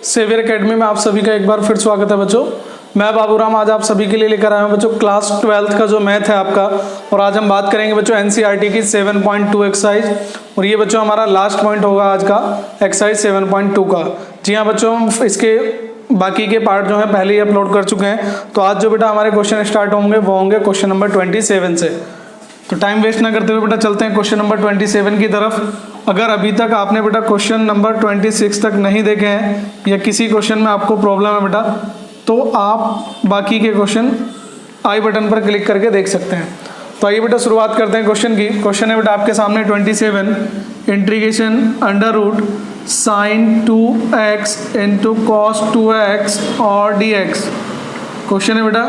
Saviour academy में आप सभी का एक बार फिर स्वागत है बच्चों। मैं बाबूराम आज आप सभी के लिए लेकर आया हूं बच्चों क्लास 12th का जो मैथ है आपका। और आज हम बात करेंगे बच्चों एनसीईआरटी की 7.2 एक्सरसाइज। और ये बच्चों हमारा लास्ट पॉइंट होगा आज का एक्सरसाइज 7.2 का। जी हाँ बच्चों, हम इसके बाकी के पार्ट जो है पहले ही अपलोड कर चुके हैं। तो आज जो बेटा हमारे क्वेश्चन स्टार्ट होंगे वो होंगे क्वेश्चन नंबर 27 से। तो टाइम वेस्ट ना करते हुए बेटा चलते हैं क्वेश्चन नंबर 27 की तरफ। अगर अभी तक आपने बेटा क्वेश्चन नंबर 26 तक नहीं देखे हैं या किसी क्वेश्चन में आपको प्रॉब्लम है बेटा, तो आप बाकी के क्वेश्चन आई बटन पर क्लिक करके देख सकते हैं। तो आइए बेटा शुरुआत करते हैं क्वेश्चन की। क्वेश्चन है बेटा आपके सामने 27, integration under root sine 2x into cos 2x और dx। क्वेश्चन है बेटा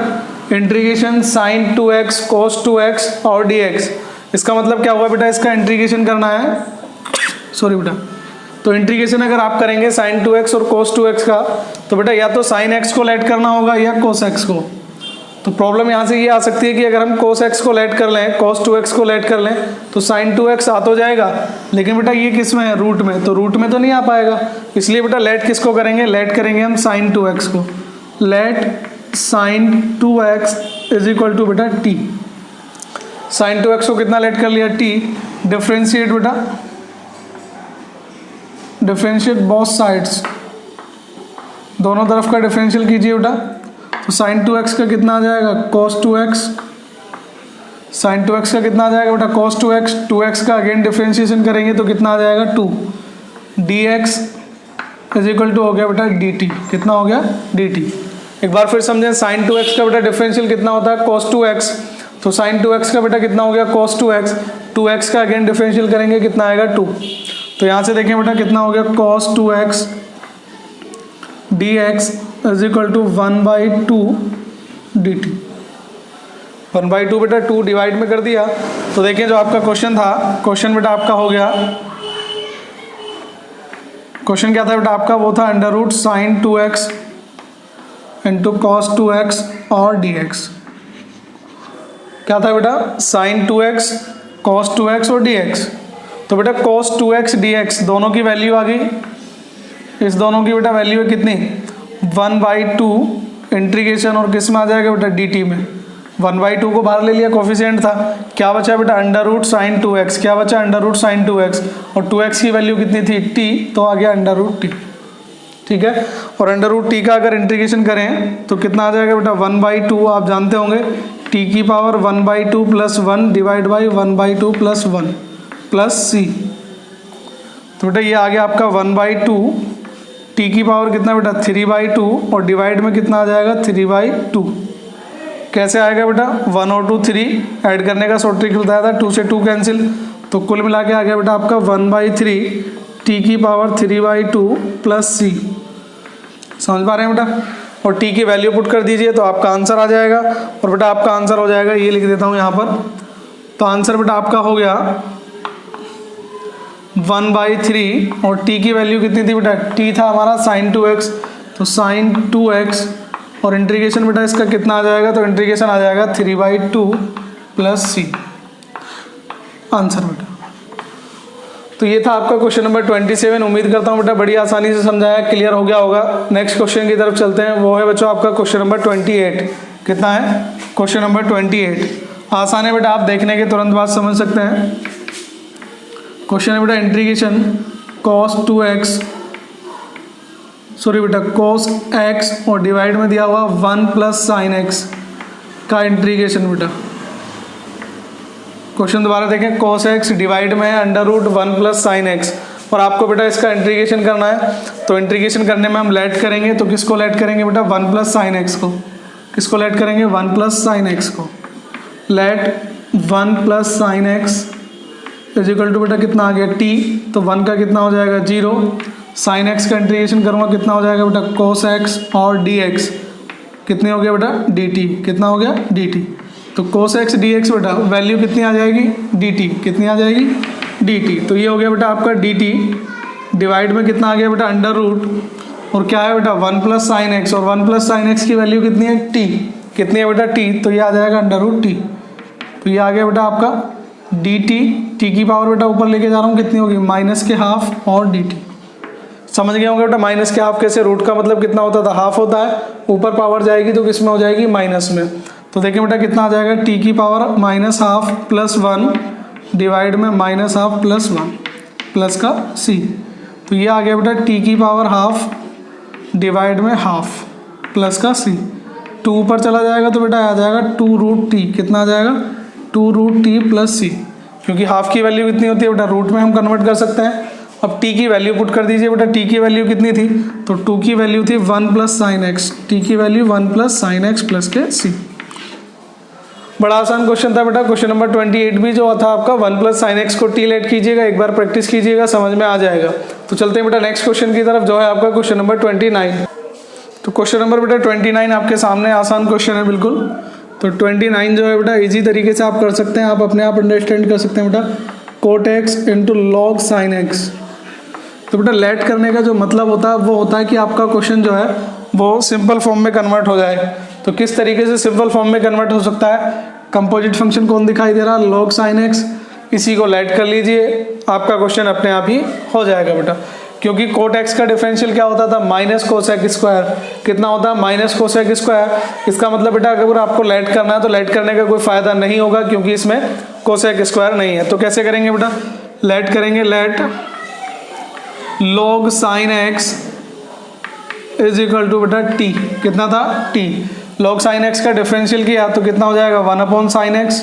integration sign 2x cos 2x और dx। इसका मतलब क्या हुआ बेटा, इसका इंटीग्रेशन करना है, सॉरी बेटा। तो इंटीग्रेशन अगर आप करेंगे साइन 2x और cos 2x का, तो बेटा या तो साइन x को लेट करना होगा या cos x को। तो प्रॉब्लम यहाँ से ये आ सकती है कि अगर हम cos x को लेट कर लें, cos 2x को लेट कर लें, तो साइन 2x आ तो जाएगा, लेकिन बेटा ये किस में है, रूट में, तो रूट में तो नहीं आ पाएगा। इसलिए बेटा लेट किसको करेंगे, लेट करेंगे हम साइन 2x को। Let sine 2x is equal to बेटा t। साइन 2x को कितना लेट कर लिया, t। डिफ्रेंशिएट बेटा, डिफरेंशिएट बोथ साइड्स, दोनों तरफ का डिफरेंशियल कीजिए बेटा। तो साइन 2x का कितना आ जाएगा, cos 2x। साइन 2x का कितना आ जाएगा बेटा, cos 2x। 2x का अगेन डिफरेंशिएशन करेंगे तो कितना आ जाएगा, 2। dx इज इक्वल टू हो गया बेटा dt। कितना हो गया, dt। एक बार फिर समझें, साइन 2x का बेटा डिफरेंशियल कितना होता है, cos 2x। तो साइन 2x का बेटा कितना हो गया, cos 2x। 2x का अगेन डिफरेंशियल करेंगे कितना आएगा, 2। तो यहाँ से देखें बेटा कितना हो गया, cos 2x dx is equal to 1/2 dt। 1/2 बेटा 2 डिवाइड में कर दिया। तो देखिए जो आपका क्वेश्चन था, क्वेश्चन बेटा आपका हो गया, क्वेश्चन क्या था बेटा आपका, वो था under root sine 2x into cos 2x और dx। क्या था बेटा, साइन 2x cos 2x और dx। तो बेटा cos 2x dx दोनों की वैल्यू आ गई, इस दोनों की बेटा वैल्यू है कितनी, 1/2 इंटीग्रेशन और किस में आ जाएगा बेटा, dt में। 1/2 को बाहर ले लिया, कोफिशिएंट था, क्या बचा बेटा, अंडर रूट साइन 2x। क्या बचा, अंडर रूट साइन 2x। और 2x की वैल्यू कितनी थी, t, तो आ गया अंडर रूट t। ठीक है, और अंडर रूट t का अगर इंटीग्रेशन करें तो कितना आ जाएगा बेटा, 1/2 आप जानते होंगे, t की power 1/2 plus 1 divide by 1/2 plus 1 plus c। तो बेटा ये आ गया आपका 1/2, t की पावर कितना बेटा, 3/2 और डिवाइड में कितना आ जाएगा, 3/2। कैसे आएगा बेटा, 1 और 2 3 ऐड करने का शॉर्ट ट्रिक बताया था, 2 से 2 कैंसिल, तो कुल मिला के आ गया बेटा आपका 1/3 t की पावर 3/2 प्लस c। समझ पा रहे हैं बेटा। और t की वैल्यू पुट कर दीजिए तो आपका आंसर आ जाएगा। और बेटा आपका आंसर हो जाएगा, ये लिख देता हूँ यहाँ पर। तो आंसर बेटा आपका हो गया 1/3 और t की वैल्यू कितनी थी बेटा, t था हमारा साइन 2x, तो साइन 2x और इंटीग्रेशन बेटा इसका कितना आ जाएगा, तो इंटीग्रेशन आ जाएगा 3/2 प्लस c। आंसर बेटा। तो ये था आपका क्वेश्चन नंबर 27। उम्मीद करता हूँ बेटा बड़ी आसानी से समझाया, क्लियर हो गया होगा। नेक्स्ट क्वेश्चन की तरफ चलते हैं, वो है बच्चों आपका क्वेश्चन नंबर 28। कितना है, क्वेश्चन नंबर 28। आसान है बेटा, आप देखने के तुरंत बाद समझ सकते हैं। क्वेश्चन है बेटा इंटीग्रेशन cos 2x, सॉरी बेटा cos x और डिवाइड में दिया हुआ 1 प्लस साइन x का इंटीग्रेशन बेटा। क्वेश्चन दोबारा देखें, cos x डिवाइड में है under root 1 plus sine x, और आपको बेटा इसका इंटीग्रेशन करना है। तो इंटीग्रेशन करने में हम लेट करेंगे, तो किसको लेट करेंगे बेटा, 1 प्लस साइन x को। किसको लेट करेंगे, 1 प्लस साइन x को। Let 1 plus sine x is equal to बेटा कितना आ गया, t, तो 1 का कितना हो जाएगा, 0। साइन x का इंटीग्रेशन करूँगा कितना हो जाएगा बेटा, cos x और dx कितने हो गया बेटा, dt। कितना हो गया, dt। तो cos x dx बेटा वैल्यू कितनी आ जाएगी, dt। कितनी आ जाएगी, dt। तो ये हो गया बेटा आपका dt डिवाइड में कितना आ गया बेटा, अंडर रूट, और क्या है बेटा 1 प्लस साइन x, और 1 प्लस साइन x की वैल्यू कितनी है, t। कितनी है बेटा, t, तो ये आ जाएगा अंडर रूट t। तो ये आ गया बेटा आपका dt, t की पावर बेटा ऊपर लेके जा रहा हूँ, कितनी होगी, -½ और dt। समझ गए होंगे बेटा माइनस के हाफ कैसे, रूट का मतलब कितना होता था, हाफ होता है, ऊपर पावर जाएगी तो किस में हो जाएगी, माइनस में। तो देखिए बेटा कितना आ जाएगा, टी की power minus half plus 1 divide में माइनस हाफ प्लस 1 प्लस का सी। तो ये आ गया बेटा टी की पावर हाफ डिवाइड में हाफ प्लस का सी। 2 ऊपर चला जाएगा तो बेटा आ जाएगा 2 रूट टी, कितना आ जाएगा 2 रूट टी प्लस सी, क्योंकि हाफ की वैल्यू कितनी होती है बेटा, रूट में हम कन्वर्ट कर सकते हैं। अब t की वैल्यू पुट कर दीजिए बेटा, t की वैल्यू कितनी थी, तो 2 की वैल्यू थी 1 प्लस साइन एक्स, टी की value 1 plus sign x plus के सी। बड़ा आसान क्वेश्चन था बेटा। क्वेश्चन नंबर 28 भी जो था आपका 1 प्लस साइन एक्स को t लेट कीजिएगा, एक बार प्रैक्टिस कीजिएगा, समझ में आ जाएगा। तो चलते हैं बेटा नेक्स्ट क्वेश्चन की तरफ, जो है आपका क्वेश्चन नंबर 29। तो क्वेश्चन नंबर बेटा 29 आपके सामने, आसान क्वेश्चन है बिल्कुल। तो 29 जो है बेटा इजी तरीके से आप कर सकते हैं, आप अपने आप अंडरस्टैंड कर सकते हैं बेटा। Cot x into log sine x. तो बेटा लेट करने का जो मतलब होता है वो होता है कि आपका क्वेश्चन जो है वो सिंपल फॉर्म में कन्वर्ट हो जाए। तो किस तरीके से सिंपल फॉर्म में कन्वर्ट हो सकता है, कंपोजिट फंक्शन कौन दिखाई दे रहा है, लॉग साइन एक्स, इसी को लेट कर लीजिए, आपका क्वेश्चन अपने आप ही हो जाएगा बेटा। क्योंकि कोट एक्स का डिफरेंशियल क्या होता था, माइनस कोसेक स्क्वायर, कितना होता है माइनस कोसेक स्क्वायर। इसका मतलब बेटा अगर आपको लेट करना है तो लेट करने का कोई फायदा नहीं होगा, क्योंकि इसमें कोसेक स्क्वायर नहीं है। तो कैसे करेंगे बेटा, लेट करेंगे, let log sin x is equal to बेटा t, कितना था t, log sin x का डिफरेंशियल किया तो कितना हो जाएगा 1 upon sine x,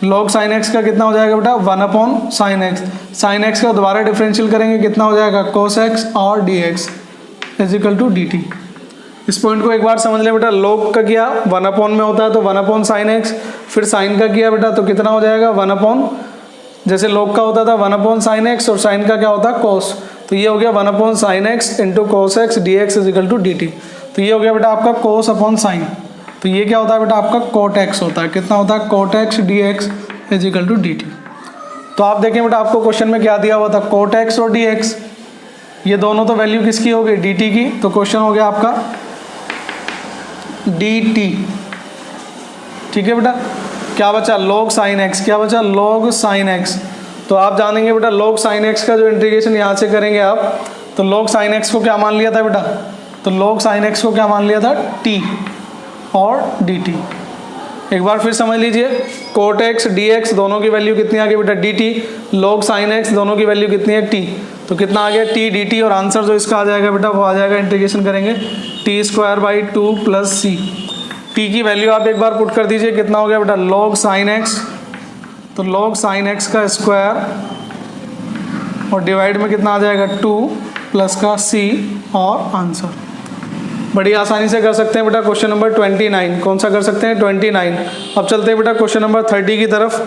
log sin x का कितना हो जाएगा बेटा 1 upon sine x, sine x का दोबारा डिफरेंशियल करेंगे कितना हो जाएगा cos x और dx is equal to dt। इस पॉइंट को एक बार समझ ले बेटा, log का किया 1 अपॉन में होता है तो 1 अपॉन साइन एक्स, फिर साइन का किया बेटा तो कितना हो जाएगा 1 अपॉन, जैसे log का होता था 1 अपॉन साइन एक्स और साइन का क्या होता है cos, तो ये हो गया 1 upon sine x into cos x d x is equal to d t. तो ये हो गया बेटा आपका cos अपॉन साइन, तो ये क्या होता है बेटा आपका कोट एक्स होता है, कितना होता है cos x d x is equal to d t. तो आप देखें बेटा आपको क्वेश्चन में क्या दिया हुआ था, कोट एक्स और डी एक्स, ये दोनों तो वैल्यू किसकी हो गई, डी टी की। तो क्वेश्चन हो गया आपका डी टी, ठीक है बेटा। क्या बचा log साइन एक्स, क्या बचा log साइन एक्स। तो आप जानेंगे बेटा log साइन एक्स का जो इंटीग्रेशन यहाँ से करेंगे आप, तो log साइन एक्स को क्या मान लिया था बेटा, तो log साइन एक्स को क्या मान लिया था t और dt। एक बार फिर समझ लीजिए, कोट एक्स डी एक्स दोनों की वैल्यू कितनी आ गई बेटा dt, log साइन एक्स दोनों की वैल्यू कितनी है t, तो कितना आ गया t dt, और आंसर जो इसका आ जाएगा बेटा वो आ जाएगा, इंटीग्रेशन करेंगे t square by 2 plus c। t की वैल्यू आप एक बार पुट कर दीजिए, कितना हो गया बेटा log साइन एक्स, तो log साइन एक्स का स्क्वायर और डिवाइड में कितना आ जाएगा 2 प्लस का c और आंसर। बड़ी आसानी से कर सकते हैं बेटा क्वेश्चन नंबर 29, कौन सा कर सकते हैं 29। अब चलते हैं बेटा क्वेश्चन नंबर 30 की तरफ।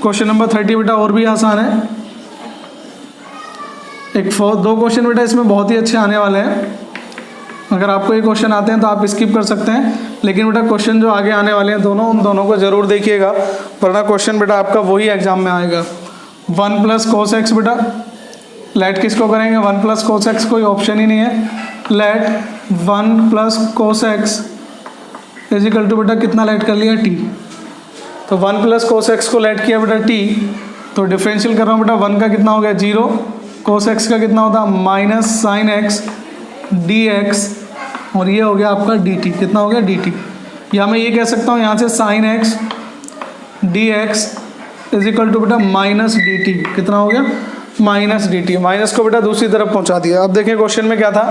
क्वेश्चन नंबर 30 बेटा और भी आसान है, दो क्वेश्चन बेटा इसमें बहुत ही अच्छे आने वाले हैं। अगर आपको ये क्वेश्चन आते हैं तो आप स्किप कर सकते हैं, लेकिन बेटा क्वेश्चन जो आगे आने वाले हैं दोनों, उन दोनों को जरूर देखिएगा, वरना क्वेश्चन बेटा आपका वही एग्जाम में आएगा। 1 प्लस कोस एक्स बेटा, लेट किसको करेंगे 1 प्लस कोस एक्स, कोई ऑप्शन ही नहीं है। Let 1 plus cos x is equal to बेटा कितना लेट कर लिया t, तो 1 प्लस कोस एक्स को लेट किया बेटा t, तो डिफरेंशियल कर रहा हूँ बेटा 1 का कितना हो गया 0, कोस एक्स का कितना होता है minus sine x d x, और ये हो गया आपका डी टी, कितना हो गया डी टी। या मैं ये कह सकता हूँ यहाँ से sine x d x is equal to बेटा माइनस डी टी, कितना हो गया माइनस डी टी। माइनस को बेटा दूसरी तरफ पहुँचा दिया। अब देखें क्वेश्चन में क्या था,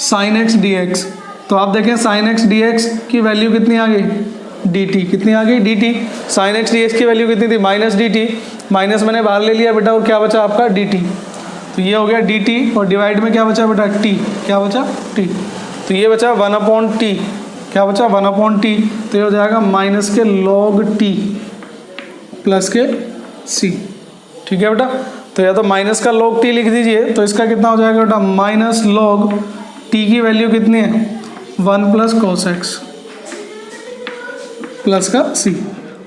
साइन एक्स डी एक्स, तो आप देखें साइन एक्स डी एक्स की वैल्यू कितनी आ गई डी टी, कितनी आ गई D t. Sine x d x की वैल्यू कितनी थी माइनस डी टी, माइनस मैंने बाहर ले लिया बेटा, और क्या बचा आपका डी टी, तो ये हो गया डी टी, और डिवाइड में क्या बचा बेटा टी, क्या बचा टी, तो ये बचा 1 अपॉन टी, क्या बचा 1 अपॉन टी, तो ये हो जाएगा माइनस के log टी प्लस के सी, ठीक है बेटा। तो या तो माइनस का log टी लिख दीजिए, तो इसका कितना हो जाएगा बेटा माइनस log टी की वैल्यू कितनी है 1 प्लस कोस एक्स प्लस का सी।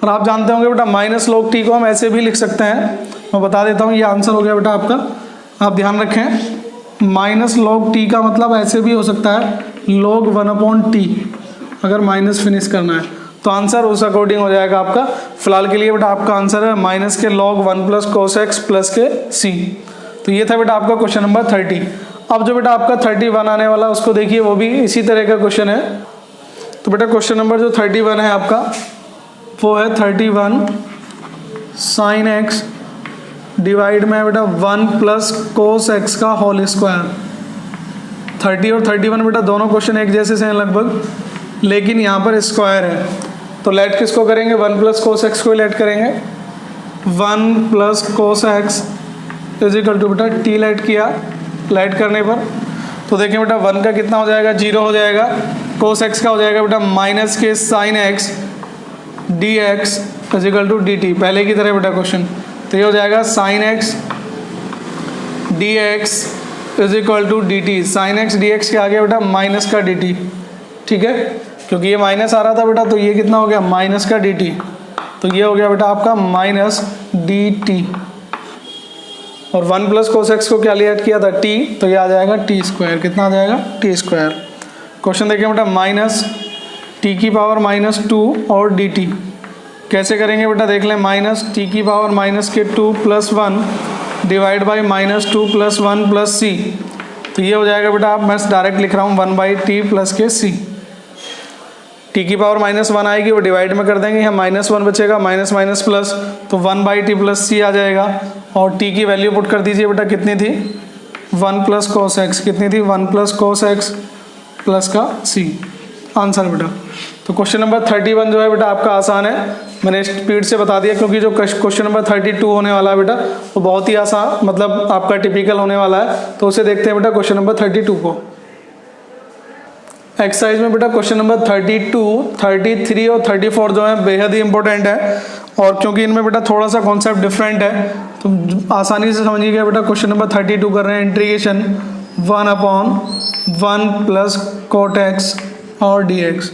और आप जानते होंगे बेटा माइनस log टी को हम ऐसे भी लिख सकते हैं, मैं बता देता हूँ, ये आंसर हो गया बेटा आपका। आप ध्यान रखें, माइनस log टी का मतलब ऐसे भी हो सकता है log 1 अपॉन टी, अगर माइनस फिनिश करना है तो आंसर उस अकॉर्डिंग हो जाएगा आपका। फिलहाल के लिए बेटा आपका आंसर है माइनस के log 1 plus cos x plus के सी। तो ये था बेटा आपका क्वेश्चन नंबर 30। अब जो बेटा आपका 31 आने वाला उसको देखिए, वो भी इसी तरह का क्वेश्चन है। तो बेटा क्वेश्चन नंबर जो 31 है आपका वो है 31 साइन एक्स डिवाइड में बेटा 1 प्लस कोस एक्स का होल स्क्वायर। 30 और 31 बेटा दोनों क्वेश्चन एक जैसे से हैं लगभग, लेकिन यहाँ पर स्क्वायर है। तो लेट किसको करेंगे, 1 प्लस कोस एक्स को लेट करेंगे। 1 plus cos x is equal to बेटा टी लेट किया, लेट करने पर तो देखें बेटा 1 का कितना हो जाएगा, 0 हो जाएगा। कोस एक्स का हो जाएगा बेटा माइनस के sine x d x is equal to d t, पहले की तरह बेटा क्वेश्चन। तो ये हो जाएगा sine x d x is equal to d t. Sine x d x के आगे बेटा माइनस का डी टी, ठीक है, क्योंकि ये माइनस आ रहा था बेटा, तो ये कितना हो गया माइनस का डी टी। तो ये हो गया बेटा आपका माइनस डी टी, और 1 प्लस कोस एक्स को क्या लेट किया था टी, तो ये आ जाएगा टी स्क्वायर। कितना आ जाएगा टी स्क्वायर। क्वेश्चन देखिए बेटा माइनस टी की पावर माइनस 2 और डी टी कैसे करेंगे बेटा, देख लें। माइनस टी की पावर माइनस के 2 plus 1 divide by minus 2 plus 1 plus c. तो ये हो जाएगा बेटा, आप मैं डायरेक्ट लिख रहा हूँ 1 बाई टी प्लस के सी। टी की पावर माइनस 1 आएगी, वो डिवाइड में कर देंगे, यहाँ माइनस 1 बचेगा, माइनस माइनस प्लस, तो 1 बाई टी प्लस सी आ जाएगा। और टी की वैल्यू पुट कर दीजिए बेटा, कितनी थी 1 प्लस कोस एक्स, कितनी थी 1 प्लस कोस एक्स प्लस का सी, आंसर बेटा। तो क्वेश्चन नंबर 31 जो है बेटा आपका आसान है, मैंने स्पीड से बता दिया, क्योंकि जो क्वेश्चन नंबर 32 होने वाला है बेटा वो बहुत ही आसान, मतलब आपका टिपिकल होने वाला है। तो उसे देखते हैं बेटा क्वेश्चन नंबर 32 को। एक्सरसाइज में बेटा क्वेश्चन नंबर 32, 33 और 34 जो है बेहद ही इंपॉर्टेंट है, और क्योंकि इनमें बेटा थोड़ा सा कॉन्सेप्ट डिफरेंट है तो आसानी से समझिएगा बेटा। क्वेश्चन नंबर 32 कर रहे हैं इंटीग्रेशन 1/1 प्लस कोट एक्स और डी एक्स।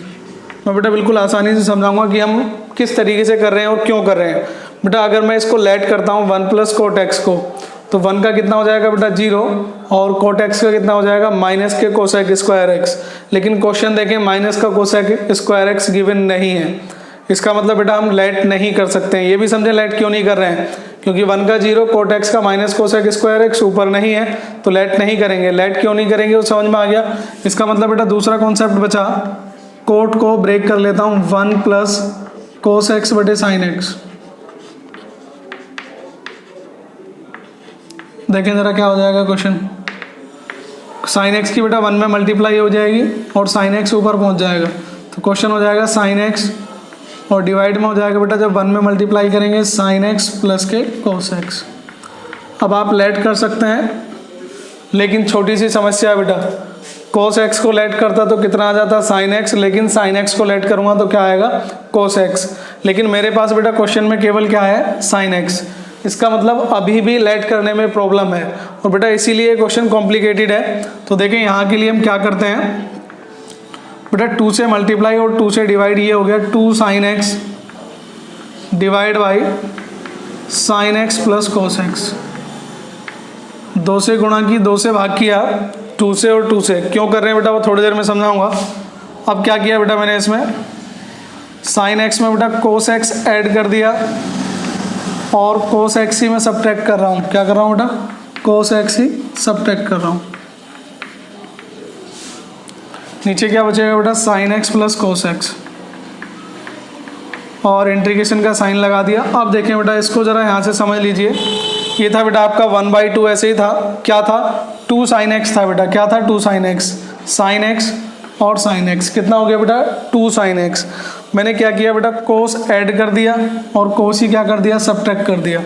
मैं बेटा बिल्कुल आसानी से समझाऊंगा कि हम किस तरीके से कर रहे हैं और क्यों कर रहे हैं। बेटा अगर मैं इसको लेट करता हूँ 1 प्लस कोट एक्स को, तो 1 का कितना हो जाएगा बेटा 0, और कोट एक्स का कितना हो जाएगा माइनस के कोसेक स्क्वायर एक्स। लेकिन क्वेश्चन देखें माइनस का कोसेक स्क्वायर एक्स गिवन नहीं है, इसका मतलब बेटा हम लेट नहीं कर सकते हैं। ये भी समझे लेट क्यों नहीं कर रहे हैं, क्योंकि 1 का 0 कोट एक्स का माइनस कोसेक स्क्वायर एक्स ऊपर नहीं है, तो लेट नहीं करेंगे। लेट क्यों नहीं करेंगे वो समझ में आ गया। इसका मतलब बेटा दूसरा कॉन्सेप्ट बचा, कोट को ब्रेक कर लेता हूँ 1 प्लस कोस एक्स बटे साइन एक्स। देखें जरा क्या हो जाएगा क्वेश्चन। साइन एक्स की बेटा 1 में मल्टीप्लाई हो जाएगी और साइन एक्स ऊपर पहुंच जाएगा, तो क्वेश्चन हो जाएगा साइन एक्स, और डिवाइड में हो जाएगा बेटा जब 1 में मल्टीप्लाई करेंगे साइन एक्स प्लस के कोस एक्स। अब आप लेट कर सकते हैं, लेकिन छोटी सी समस्या है बेटा, कोस एक्स को लेट करता तो कितना आ जाता साइन एक्स, लेकिन साइन एक्स को लेट करूँगा तो क्या आएगा कोस एक्स। लेकिन मेरे पास बेटा क्वेश्चन में केवल क्या है साइन एक्स, इसका मतलब अभी भी लेट करने में प्रॉब्लम है, और बेटा इसीलिए क्वेश्चन कॉम्प्लिकेटेड है। तो देखें यहाँ के लिए हम क्या करते हैं बेटा, 2 से मल्टीप्लाई और 2 से डिवाइड, ये हो गया 2 sign x divide by sine x plus cos x. 2 से गुणा की, 2 से भाग किया, 2 से और 2 से क्यों कर रहे हैं बेटा वो थोड़ी देर में समझाऊंगा। अब क्या किया बेटा मैंने इसमें साइन एक्स में बेटा कोस एक्स ऐड कर दिया, और कोस एक्स ही मैं सब्ट्रैक्ट कर रहा हूँ। क्या कर रहा हूँ बेटा, कोस एक्स ही सब्ट्रैक्ट कर रहा हूँ। नीचे क्या बचेगा बेटा sign x plus cos x, और इंटीग्रेशन का साइन लगा दिया। अब देखें बेटा इसको ज़रा यहाँ से समझ लीजिए, ये था बेटा आपका 1/2 ऐसे ही था, क्या था 2 साइन एक्स था बेटा, क्या था 2 साइन एक्स, साइन एक्स और साइन एक्स कितना हो गया बेटा 2 साइन एक्स। मैंने क्या किया बेटा कोस ऐड कर दिया और कोस ही क्या कर दिया सब्ट्रैक्ट कर दिया।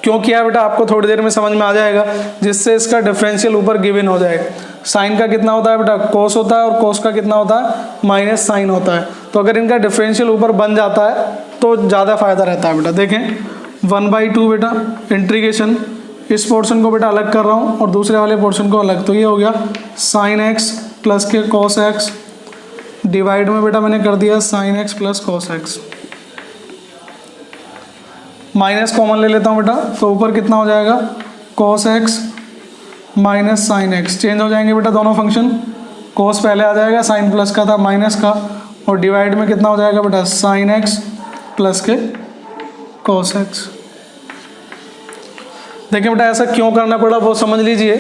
क्यों किया बेटा आपको थोड़ी देर में समझ में आ जाएगा, जिससे इसका डिफरेंशियल ऊपर गिवन हो जाए। साइन का कितना होता है बेटा कोस होता है, और कोस का कितना होता है माइनस साइन होता है। तो अगर इनका डिफरेंशियल ऊपर बन जाता है तो ज़्यादा फायदा रहता है बेटा। देखें 1/2 बेटा इंटीग्रेशन, इस पोर्शन को बेटा अलग कर रहा हूँ और दूसरे वाले पोर्शन को अलग, तो ये हो गया साइन एक्स प्लस के कॉस एक्स डिवाइड में बेटा मैंने कर दिया sign x plus cos x. Minus common ले लेता हूँ बेटा, तो ऊपर कितना हो जाएगा cos x minus sine x, change हो जाएंगे बेटा दोनों फंक्शन। कॉस पहले आ जाएगा, साइन प्लस का था माइनस का, और डिवाइड में कितना हो जाएगा बेटा साइन एक्स प्लस के कॉस एक्स। देखिए बेटा ऐसा क्यों करना पड़ा वो समझ लीजिए।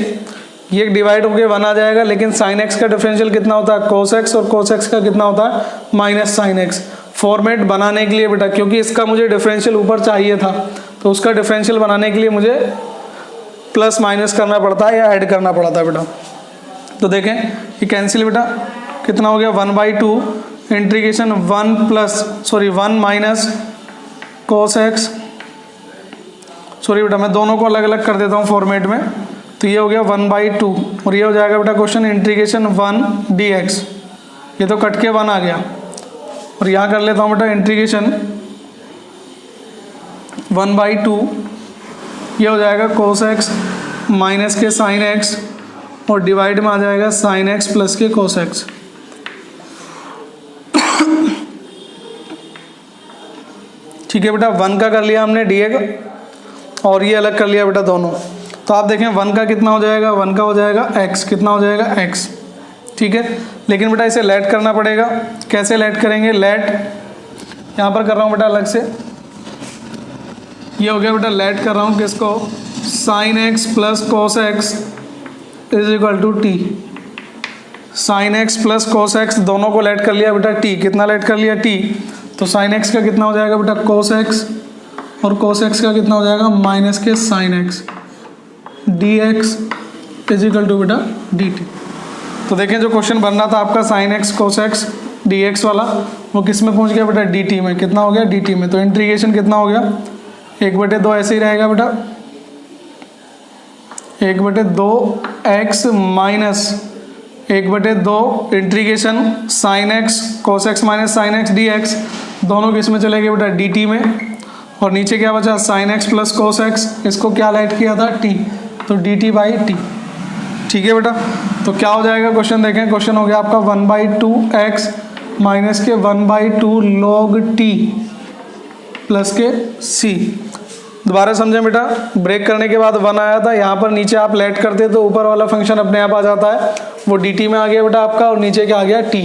ये डिवाइड होके 1 आ जाएगा, लेकिन साइन एक्स का डिफरेंशियल कितना होता है कोस एक्स, और कोस एक्स का कितना होता है माइनस साइन एक्स। फॉर्मेट बनाने के लिए बेटा, क्योंकि इसका मुझे डिफरेंशियल ऊपर चाहिए था, तो उसका डिफरेंशियल बनाने के लिए मुझे प्लस माइनस करना पड़ता है या ऐड करना पड़ता है बेटा। तो देखें ये कैंसिल बेटा, कितना हो गया 1/2 integration 1 minus cos x, sorry बेटा मैं दोनों को अलग अलग कर देता हूँ फॉर्मेट में। तो ये हो गया 1/2 और ये हो जाएगा बेटा क्वेश्चन इंटीग्रेशन 1 dx। ये तो कट के 1 आ गया, और यहाँ कर लेता हूँ बेटा इंटीग्रेशन 1/2, ये हो जाएगा कोस एक्स माइनस के साइन एक्स, और डिवाइड में आ जाएगा साइन एक्स प्लस के कोस एक्स। ठीक है बेटा, 1 का कर लिया हमने dx, और ये अलग कर लिया बेटा दोनों। तो आप देखें 1 का कितना हो जाएगा, 1 का हो जाएगा x, कितना हो जाएगा x। ठीक है, लेकिन बेटा इसे लेट करना पड़ेगा। कैसे लेट करेंगे, लेट यहाँ पर कर रहा हूँ बेटा अलग से। ये हो गया बेटा लेट कर रहा हूँ किसको, sine x plus cos x is equal to t. Sine x plus cos x दोनों को लेट कर लिया बेटा t, कितना लेट कर लिया t। तो साइन एक्स का कितना हो जाएगा बेटा कोस एक्स, और कोस एक्स का कितना हो जाएगा माइनस के sine x, dx is equal to बेटा dt। तो देखें जो क्वेश्चन बन रहा था आपका sine x cos x dx वाला, वो किस में पहुंच गया बेटा dt में। कितना हो गया dt में। तो इंटीग्रेशन कितना हो गया 1/2 ऐसे ही रहेगा बेटा, 1/2 x minus 1/2 integration sine x कोस x minus sine x dx, दोनों किस में चले गए बेटा dt में। और नीचे क्या बचा sign x plus cos x, इसको क्या लेट किया था t, तो dt/t। ठीक है बेटा, तो क्या हो जाएगा क्वेश्चन देखें। क्वेश्चन हो गया आपका 1/2x माइनस के 1/2 log t प्लस के c। दोबारा समझें बेटा, ब्रेक करने के बाद 1 आया था, यहाँ पर नीचे आप लेट करते तो ऊपर वाला फंक्शन अपने आप आ जाता है, वो dt में आ गया बेटा आपका, और नीचे क्या आ गया t।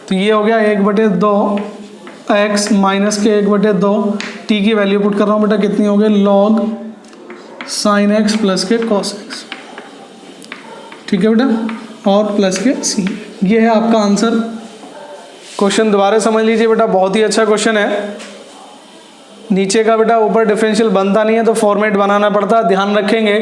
तो ये हो गया 1/2x माइनस के 1/2 t की वैल्यू पुट कर रहा हूँ बेटा, कितनी हो गई log साइन एक्स प्लस के कॉस एक्स। ठीक है बेटा, और प्लस के c। ये है आपका आंसर। क्वेश्चन दोबारा समझ लीजिए बेटा, बहुत ही अच्छा क्वेश्चन है। नीचे का बेटा ऊपर डिफरेंशियल बनता नहीं है तो फॉर्मेट बनाना पड़ता है। ध्यान रखेंगे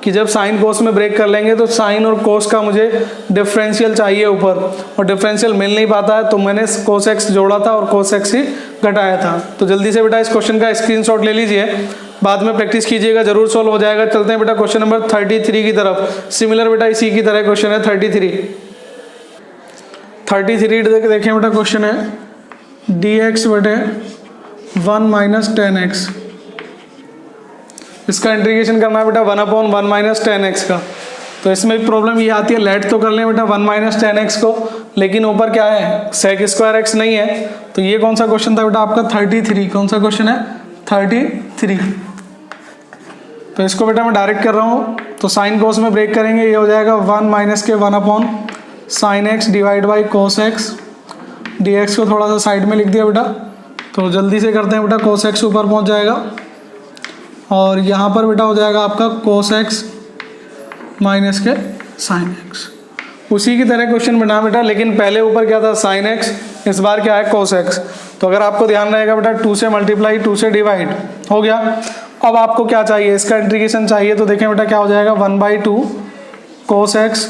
कि जब साइन कोस में ब्रेक कर लेंगे तो साइन और कोस का मुझे डिफरेंशियल चाहिए ऊपर, और डिफरेंशियल मिल नहीं पाता है, तो मैंने कोस एक्स जोड़ा था और कोस एक्स ही घटाया था। तो जल्दी से बेटा इस क्वेश्चन का स्क्रीनशॉट ले लीजिए, बाद में प्रैक्टिस कीजिएगा, जरूर सॉल्व हो जाएगा। चलते हैं बेटा क्वेश्चन नंबर 33 की तरफ। सिमिलर बेटा इसी की तरह क्वेश्चन है 33 देखें बेटा, क्वेश्चन है dx/1 माइनस 10x। इसका इंटीग्रेशन करना है बेटा 1/1 माइनस 10x का। तो इसमें प्रॉब्लम ये आती है, लेट तो कर लें बेटा 1 माइनस 10x को, लेकिन ऊपर क्या है सेक स्क्वायर x नहीं है। तो ये कौन सा क्वेश्चन था बेटा आपका 33। कौन सा क्वेश्चन है 33। तो इसको बेटा मैं डायरेक्ट कर रहा हूँ, तो साइन कोस में ब्रेक करेंगे, ये हो जाएगा 1 माइनस के 1/, sign x divide by cos x. dx को थोड़ा सा साइड में लिख दिया बेटा, तो जल्दी से करते हैं बेटा। कोस एक्स ऊपर पहुँच जाएगा, और यहाँ पर बेटा हो जाएगा आपका कोस एक्स माइनस के साइन एक्स। उसी की तरह क्वेश्चन बना बेटा, लेकिन पहले ऊपर क्या था साइन एक्स, इस बार क्या है कोस एक्स। तो अगर आपको ध्यान रहेगा बेटा 2 से मल्टीप्लाई 2 से डिवाइड हो गया। अब आपको क्या चाहिए, इसका इंटीग्रेशन चाहिए। तो देखें बेटा क्या हो जाएगा 1/2 कोस एक्स,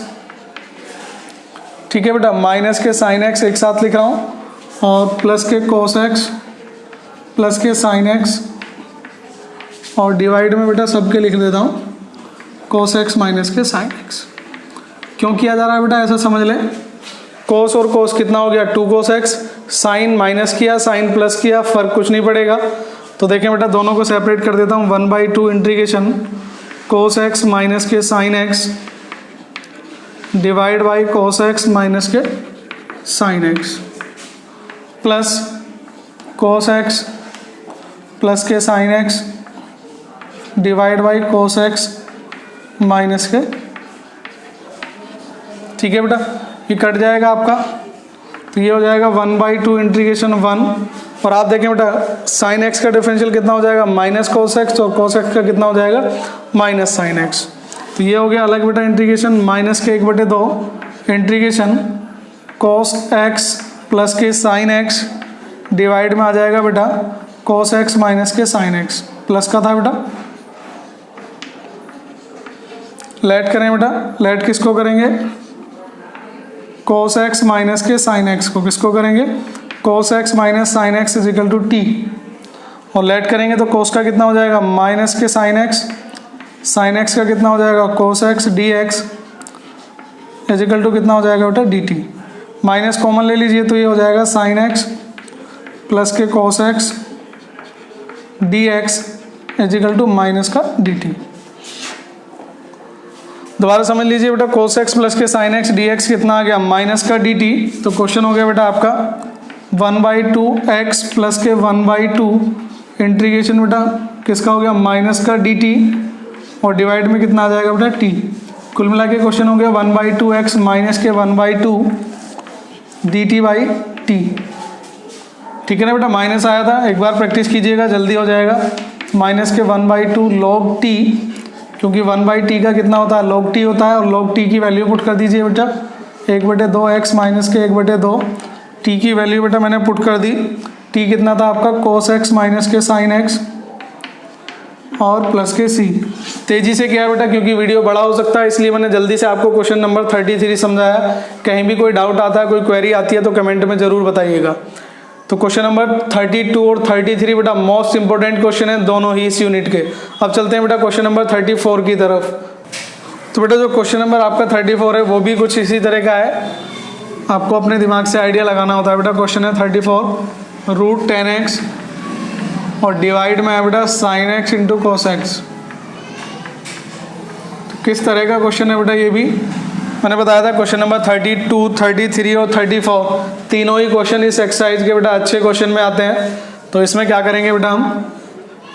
ठीक है बेटा, माइनस के साइन एक्स एक साथ लिख रहा हूँ, और प्लस के कोस एक्स प्लस के साइन एक्स, और डिवाइड में बेटा सबके लिख देता हूँ कोस एक्स माइनस के साइन एक्स। क्यों किया जा रहा है बेटा ऐसा समझ लें। कोस और कोस कितना हो गया 2 कोस एक्स, साइन माइनस किया साइन प्लस किया, फर्क कुछ नहीं पड़ेगा। तो देखें बेटा दोनों को सेपरेट कर देता हूँ, 1/2 इंटीग्रेशन कोस एक्स माइनस के sine x divide by cos x minus के sine x, plus cos x plus के sine x divide by cos x minus के। ठीक है बेटा, ये कट जाएगा आपका। तो ये हो जाएगा 1/2 इंटीग्रेशन 1। और आप देखें बेटा साइन एक्स का डिफरेंशियल कितना हो जाएगा माइनस कोस एक्स, और कोस एक्स का कितना हो जाएगा माइनस साइन एक्स। तो ये हो गया अलग बेटा इंटीग्रेशन माइनस के 1/2 इंटीग्रेशन कोस एक्स प्लस के साइन एक्स डिवाइड में आ जाएगा बेटा कोस एक्स माइनस के साइन एक्स, प्लस का था बेटा। लेट करें बेटा, लेट किसको करेंगे कोस एक्स माइनस के साइन एक्स को, किसको करेंगे cos x minus sine x is equal to t. और लेट करेंगे तो कोस का कितना हो जाएगा माइनस के साइन एक्स, साइन एक्स का कितना हो जाएगा cos x d x is equal to कितना हो जाएगा बेटा डी टी। माइनस कॉमन ले लीजिए तो ये हो जाएगा साइन एक्स प्लस के cos x d x is equal to minus का डी टी। दोबारा समझ लीजिए बेटा कोस एक्स प्लस के साइन एक्स डी एक्स कितना आ गया माइनस का डी टी। तो क्वेश्चन हो गया बेटा आपका 1/2 एक्स प्लस के 1/2 इंटीग्रेशन बेटा किसका हो गया माइनस का डी टी, और डिवाइड में कितना आ जाएगा बेटा टी। कुल मिला के क्वेश्चन हो गया 1/2 एक्स माइनस के 1/2 डी टी बाई टी। ठीक है ना बेटा, माइनस आया था, एक बार प्रैक्टिस कीजिएगा जल्दी हो जाएगा। माइनस के 1/2 लॉग टी, क्योंकि 1/t का कितना होता है log t होता है, और log t की वैल्यू पुट कर दीजिए बेटा 1/2 एक्स माइनस के 1/2 t की वैल्यू बेटा मैंने पुट कर दी। t कितना था आपका cos x माइनस के sin x और प्लस के c। तेजी से किया बेटा क्योंकि वीडियो बड़ा हो सकता है, इसलिए मैंने जल्दी से आपको क्वेश्चन नंबर 33 समझाया। कहीं भी कोई डाउट आता है, कोई क्वेरी आती है तो कमेंट में ज़रूर बताइएगा। तो क्वेश्चन नंबर 32 और 33 बेटा मोस्ट इंपॉर्टेंट क्वेश्चन है दोनों ही इस यूनिट के। अब चलते हैं बेटा क्वेश्चन नंबर 34 की तरफ। तो बेटा जो क्वेश्चन नंबर आपका 34 है वो भी कुछ इसी तरह का है, आपको अपने दिमाग से आइडिया लगाना होता है बेटा। क्वेश्चन है 34 रूट 10x और डिवाइड में है बेटा sign x into cos x. तो किस तरह का क्वेश्चन है बेटा, ये भी मैंने बताया था क्वेश्चन नंबर 32, 33 और 34 तीनों ही क्वेश्चन इस एक्सरसाइज के बेटा अच्छे क्वेश्चन में आते हैं। तो इसमें क्या करेंगे बेटा हम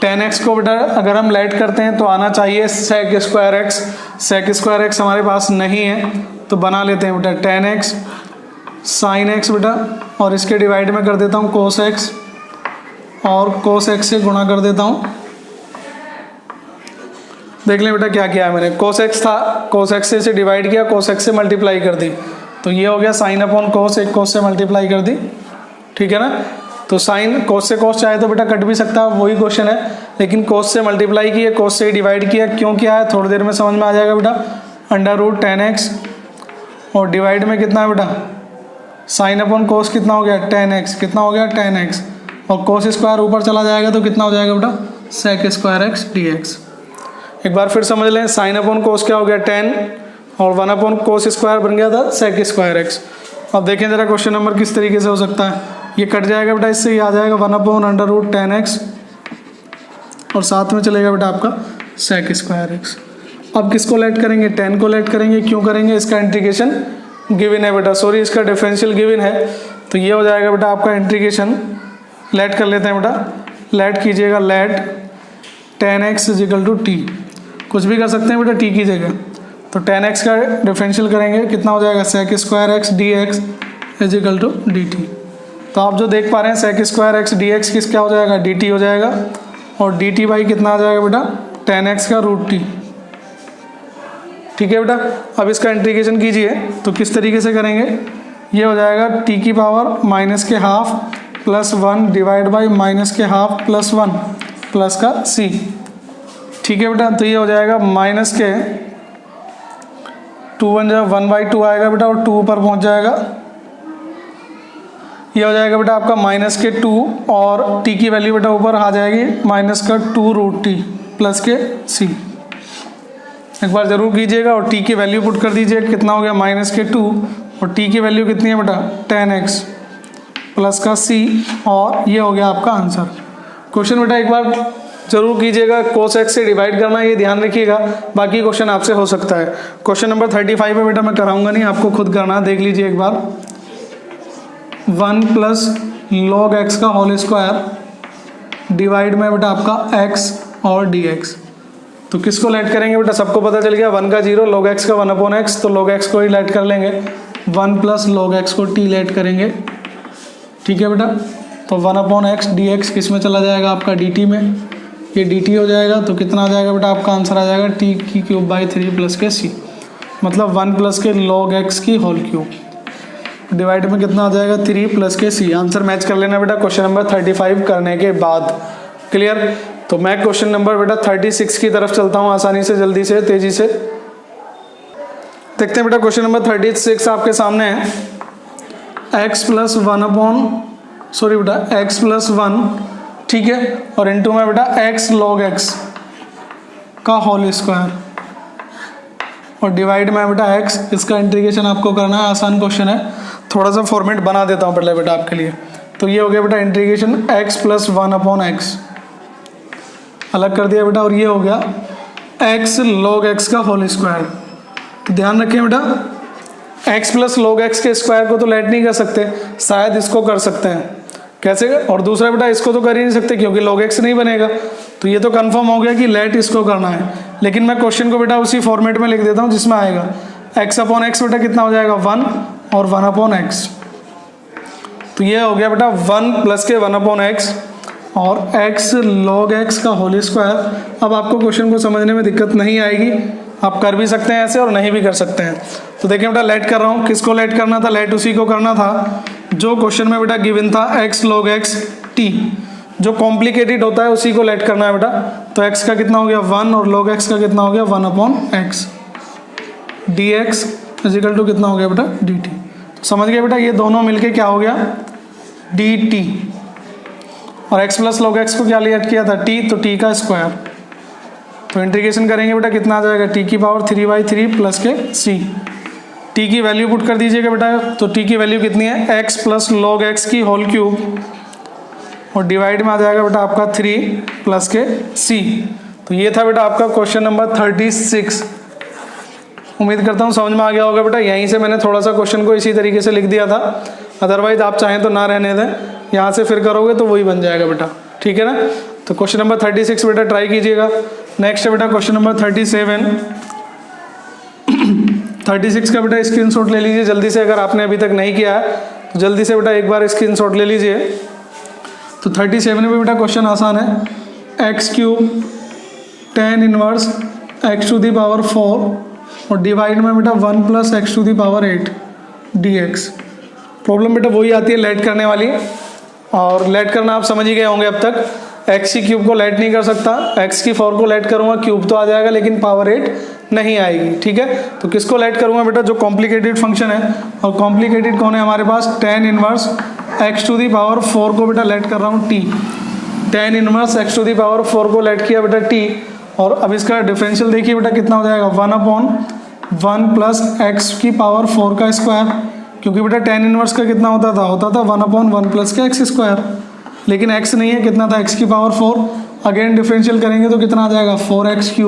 10x को बेटा अगर हम लेट करते हैं तो आना चाहिए sec square x. sec square x हमारे पास नहीं है तो बना लेते हैं बेटा 10x साइन एक्स बेटा, और इसके डिवाइड में कर देता हूँ cos x और cos x से गुणा कर देता हूँ। देख लें बेटा क्या किया है मैंने, cos x था, cos x से इसे डिवाइड किया, cos x से मल्टीप्लाई कर दी, तो ये हो गया साइन अपॉन cos, एक cos से मल्टीप्लाई कर दी। ठीक है ना, तो साइन cos से cos चाहे तो बेटा कट भी सकता है, वही क्वेश्चन है, लेकिन cos से मल्टीप्लाई किया, cos से डिवाइड किया, क्यों किया है थोड़ी देर में समझ में आ जाएगा बेटा। अंडर रूट 10x और डिवाइड में कितना है बेटा साइन अपॉन cos कितना हो गया 10x, कितना हो गया 10x, और cos स्क्वायर ऊपर चला जाएगा तो कितना हो जाएगा बेटा sec स्क्वायर एक्स dx। एक बार फिर समझ लें, साइन अपॉन कोस क्या हो गया 10 और 1 अपॉन कोस स्क्वायर बन गया था सेक स्क्वायर एक्स। अब देखें जरा क्वेश्चन नंबर किस तरीके से हो सकता है, ये कट जाएगा बेटा, इससे ये आ जाएगा 1 अपॉन अंडर रूट 10x और साथ में चलेगा बेटा आपका सेक स्क्वायर एक्स। अब किसको लेट करेंगे 10 को लेट करेंगे, क्यों करेंगे इसका इंटीग्रेशन गिवन है बेटा, सॉरी इसका डिफरेंशियल गिवन है, तो ये हो जाएगा बेटा आपका इंटीग्रेशन। लेट कर लेते हैं बेटा, लेट कीजिएगा, let 10x is equal to t, कुछ भी कर सकते हैं बेटा टी की जगह। तो 10x का डिफरेंशियल करेंगे कितना हो जाएगा sec square x d x is equal to d t. तो आप जो देख पा रहे हैं sec square x d x किस क्या हो जाएगा डी टी हो जाएगा, और डी टी बाई कितना आ जाएगा बेटा 10x का रूट टी। ठीक है बेटा, अब इसका इंटीग्रेशन कीजिए तो किस तरीके से करेंगे, ये हो जाएगा टी की पावर माइनस के half plus 1 divide by minus के हाफ प्लस 1 प्लस का c। ठीक है बेटा, तो ये हो जाएगा माइनस के 2 1/2 आएगा बेटा, और 2 ऊपर पहुंच जाएगा, ये हो जाएगा बेटा आपका माइनस के 2 और t की वैल्यू बेटा ऊपर आ जाएगी माइनस का 2 रूट टी प्लस के c। एक बार ज़रूर कीजिएगा और t की वैल्यू पुट कर दीजिए, कितना हो गया माइनस के 2 और t की वैल्यू कितनी है बेटा 10x प्लस का c, और ये हो गया आपका आंसर। क्वेश्चन बेटा एक बार जरूर कीजिएगा, cos x से डिवाइड करना ये ध्यान रखिएगा, बाकी क्वेश्चन आपसे हो सकता है। क्वेश्चन नंबर 35 है बेटा, मैं कराऊंगा नहीं, आपको खुद करना, देख लीजिए एक बार। 1 प्लस log x का होल स्क्वायर डिवाइड में बेटा आपका x और dx। तो किसको लेट करेंगे बेटा, सबको पता चल गया 1 का 0 log x का 1 अपॉन x, तो log x को ही लेट कर लेंगे। 1 प्लस log x को t लेट करेंगे, ठीक है बेटा। तो 1/x dx किस में चला जाएगा आपका dt में, ये dt हो जाएगा। तो कितना आ जाएगा बेटा आपका आंसर आ जाएगा t³ प्लस के c, मतलब 1 प्लस के log x की होल क्यूब डिवाइड में कितना आ जाएगा 3 प्लस के c। आंसर मैच कर लेना बेटा क्वेश्चन नंबर 35 करने के बाद। क्लियर। तो मैं क्वेश्चन नंबर बेटा 36 की तरफ चलता हूँ आसानी से, जल्दी से, तेजी से देखते हैं बेटा। क्वेश्चन नंबर 36 आपके सामने है। x प्लस 1, ठीक है, और इनटू में बेटा x log x का होल स्क्वायर और डिवाइड में बेटा x, इसका इंटीग्रेशन आपको करना है। आसान क्वेश्चन है, थोड़ा सा फॉर्मेट बना देता हूँ पहले बेटा आपके लिए। तो ये हो गया बेटा इंटीग्रेशन x प्लस 1/x, अलग कर दिया बेटा, और ये हो गया x log x का होल स्क्वायर। तो ध्यान रखें बेटा x प्लस log x के स्क्वायर को तो लेट नहीं कर सकते, शायद इसको कर सकते हैं। कैसे? और दूसरा बेटा इसको तो कर ही नहीं सकते क्योंकि log x नहीं बनेगा। तो ये तो कंफर्म हो गया कि लेट इसको करना है, लेकिन मैं क्वेश्चन को बेटा उसी फॉर्मेट में लिख देता हूँ जिसमें आएगा x/x बेटा कितना हो जाएगा 1 और 1/x। तो ये हो गया बेटा 1 प्लस के 1/x और x log x का होल स्क्वायर। अब आपको क्वेश्चन को समझने में दिक्कत नहीं आएगी, आप कर भी सकते हैं ऐसे और नहीं भी कर सकते हैं। तो देखिए बेटा लेट कर रहा हूँ, किसको लेट करना था, लेट उसी को करना था जो क्वेश्चन में बेटा गिवन था x log x t, जो कॉम्प्लिकेटेड होता है उसी को लेट करना है बेटा। तो x का कितना हो गया 1 और log x का कितना हो गया 1/x, dx इजिकल टू कितना हो गया बेटा dt। तो समझ गए बेटा, ये दोनों मिलके क्या हो गया dt, और x प्लस log x को क्या लेट किया था t, तो t का स्क्वायर। तो इंटीग्रेशन करेंगे बेटा कितना आ जाएगा t³ प्लस के c। t की वैल्यू पुट कर दीजिएगा बेटा, तो t की वैल्यू कितनी है x प्लस log x की होल क्यूब और डिवाइड में आ जाएगा बेटा आपका 3 प्लस के c। तो ये था बेटा आपका क्वेश्चन नंबर 36। उम्मीद करता हूँ समझ में आ गया होगा बेटा। यहीं से मैंने थोड़ा सा क्वेश्चन को इसी तरीके से लिख दिया था, अदरवाइज आप चाहें तो ना रहने दें, यहाँ से फिर करोगे तो वही बन जाएगा बेटा, ठीक है ना। तो क्वेश्चन नंबर 36 बेटा ट्राई कीजिएगा। नेक्स्ट है बेटा क्वेश्चन नंबर 36 का बेटा स्क्रीनशॉट ले लीजिए जल्दी से, अगर आपने अभी तक नहीं किया है तो जल्दी से बेटा एक बार स्क्रीनशॉट ले लीजिए। तो 37 में बेटा क्वेश्चन आसान है। x³ tan इनवर्स x⁴ और डिवाइड में बेटा 1 प्लस x⁴ dx। प्रॉब्लम बेटा वही आती है लेट करने वाली, और लेट करना आप समझ ही गए होंगे अब तक। x की क्यूब को लेट नहीं कर सकता, x⁴ को लेट करूँगा क्यूब तो आ जाएगा लेकिन पावर 8 नहीं आएगी, ठीक है। तो किसको लेट करूँगा बेटा, जो कॉम्प्लिकेटेड फंक्शन है, और कॉम्प्लिकेटेड कौन है हमारे पास tan इनवर्स x⁴ को बेटा लेट कर रहा हूँ t। tan इनवर्स x⁴ को लेट किया बेटा t, और अब इसका डिफरेंशियल देखिए बेटा कितना हो जाएगा 1/1 प्लस x⁴ का स्क्वायर, क्योंकि बेटा tan इनवर्स का कितना होता था 1/1 प्लस के x², लेकिन x नहीं है, कितना था x⁴। अगेन डिफरेंशियल करेंगे तो कितना आ जाएगा 4x³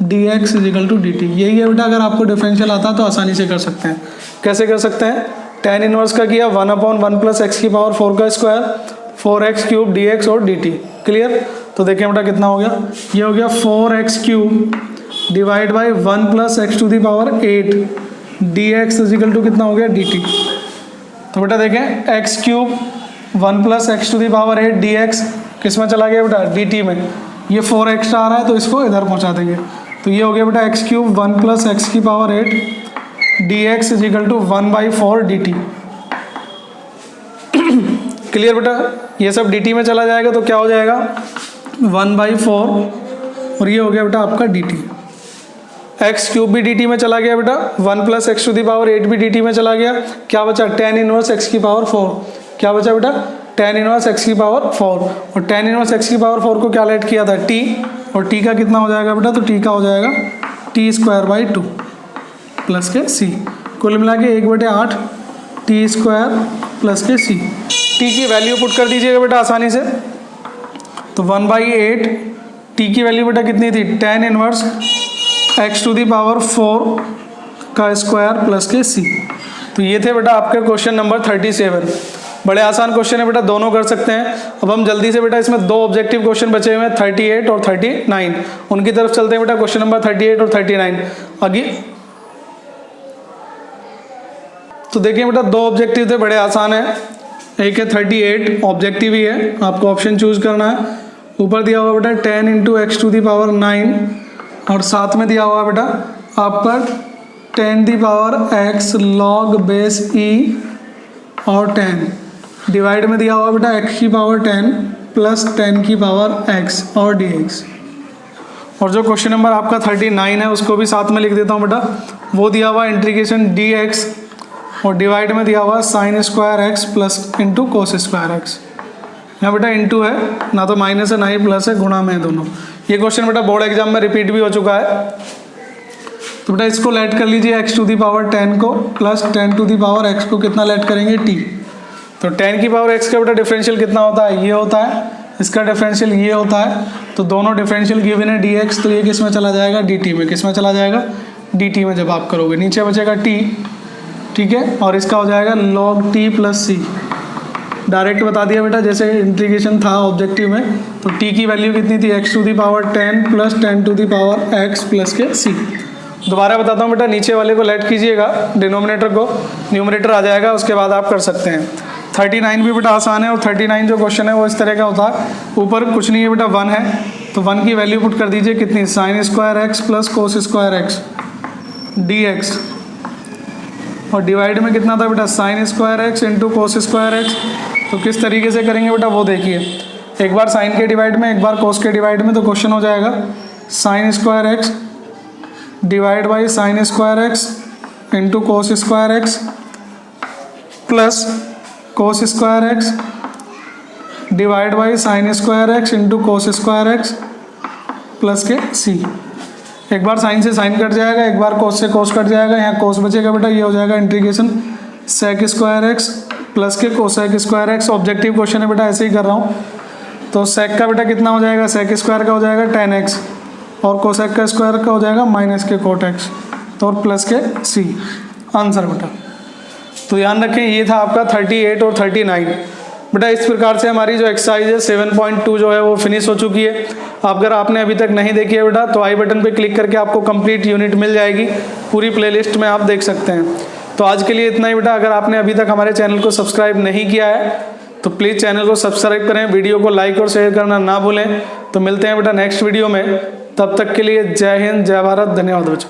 dx is equal to dt। यही है बेटा, अगर आपको डिफरेंशियल आता है तो आसानी से कर सकते हैं। कैसे कर सकते हैं, tan इनवर्स का किया 1/1 प्लस x⁴ का स्क्वायर, 4x³ dx और dt। क्लियर। तो देखें बेटा कितना हो गया, ये हो गया 4x³ divide by 1 plus x⁴ dx is equal to कितना हो गया dt। तो बेटा देखें x³ 1 प्लस x⁴ dx किस में चला गया बेटा dt में, ये 4 एक्स्ट्रा आ रहा है तो इसको इधर पहुंचा देंगे। तो ये हो गया बेटा x³ 1 plus x⁴ dx is equal to 1/4 dt। Clear बेटा, ये सब dt में चला जाएगा तो क्या हो जाएगा 1/4, और ये हो गया बेटा आपका dt। x³ भी dt में चला गया बेटा, 1 प्लस x⁴ भी dt में चला गया। क्या बचा tan इनवर्स x⁴, क्या बचा बेटा tan इनवर्स x⁴, और tan इनवर्स x⁴ को क्या लेट किया था t, और t का कितना हो जाएगा बेटा, तो t का हो जाएगा t² प्लस के c। कुल मिला के 1/8 t² प्लस के c। t की वैल्यू पुट कर दीजिएगा बेटा आसानी से, तो 1/8 t की वैल्यू बेटा कितनी थी tan इनवर्स x⁴ का स्क्वायर प्लस के c। तो ये थे बेटा आपके क्वेश्चन नंबर 37। बड़े आसान क्वेश्चन है बेटा, दोनों कर सकते हैं। अब हम जल्दी से बेटा इसमें दो ऑब्जेक्टिव क्वेश्चन बचे हुए हैं 38 और 39, उनकी तरफ चलते हैं बेटा। क्वेश्चन नंबर 38 और 39 आगे तो देखिए बेटा दो ऑब्जेक्टिव थे, बड़े आसान है। एक है 38, ऑब्जेक्टिव ही है, आपको ऑप्शन चूज करना है। ऊपर दिया हुआ बेटा 10 into x to the power 9 और साथ में दिया हुआ बेटा आपका 10 the power x log base e और 10 डिवाइड में दिया हुआ बेटा एक्स की पावर 10 प्लस 10 की पावर एक्स और dx। और जो क्वेश्चन नंबर आपका 39 है उसको भी साथ में लिख देता हूँ बेटा। वो दिया हुआ इंटीग्रेशन dx और डिवाइड में दिया हुआ sine square x plus into cos square x. यहाँ बेटा इंटू है, ना तो माइनस है ना ही प्लस है, गुणा में है दोनों। ये क्वेश्चन बेटा बोर्ड एग्जाम में रिपीट भी हो चुका है। तो बेटा इसको लेट कर लीजिए x टू दी पावर 10 को plus 10 to the power x को कितना लेट करेंगे t। तो 10 की पावर x का बेटा डिफरेंशियल कितना होता है, ये होता है, इसका डिफरेंशियल ये होता है। तो दोनों डिफरेंशियल गिवन है dx, तो ये किस में चला जाएगा, dt में। किस में चला जाएगा, dt में। जब आप करोगे नीचे बचेगा t, ठीक है, और इसका हो जाएगा log t plus c। Direct बता दिया बेटा, जैसे इंटीग्रेशन था ऑब्जेक्टिव में। तो t की वैल्यू कितनी थी, x to the power 10 plus 10 to the power x plus के c। दोबारा बताता हूँ बेटा, नीचे वाले को लेट कीजिएगा, डिनोमिनेटर को, न्यूमरेटर आ जाएगा, उसके बाद आप कर सकते हैं। 39 भी बेटा आसान है और 39 जो क्वेश्चन है वो इस तरह का होता है। ऊपर कुछ नहीं है बेटा, 1 है, तो 1 की वैल्यू पुट कर दीजिए कितनी, sine square x plus cos square x dx और डिवाइड में कितना था बेटा, sine square x into cos square x. तो किस तरीके से करेंगे बेटा वो देखिए, एक बार साइन के डिवाइड में, एक बार कोस के डिवाइड में। तो क्वेश्चन हो जाएगा sine square x divide by sine square x into cos square x plus cos square x divide by sine square x into cos square x plus के c। एक बार साइन से साइन कट जाएगा, एक बार कोस से कोस cut जाएगा, यहाँ कोस बचेगा बेटा, ये हो जाएगा integration sec square x plus के cosec square x. Objective question है बेटा, ऐसे ही कर रहा हूँ। तो सेक का बेटा कितना हो जाएगा, सेक स्क्वायर का हो जाएगा 10x और कोसेक का स्क्वायर का हो जाएगा माइनस के कोट एक्स, तो और प्लस के c। आंसर बेटा, तो ध्यान रखें ये था आपका 38 और 39 बेटा। इस प्रकार से हमारी जो एक्सरसाइज है 7.2 जो है वो फिनिश हो चुकी है। अगर आपने अभी तक नहीं देखी है बेटा, तो आई बटन पे क्लिक करके आपको कंप्लीट यूनिट मिल जाएगी, पूरी प्लेलिस्ट में आप देख सकते हैं। तो आज के लिए इतना ही बेटा। अगर आपने अभी तक हमारे चैनल को सब्सक्राइब नहीं किया है तो प्लीज़ चैनल को सब्सक्राइब करें, वीडियो को लाइक और शेयर करना ना भूलें। तो मिलते हैं बेटा नेक्स्ट वीडियो में, तब तक के लिए जय हिंद, जय भारत, धन्यवाद बच्चों।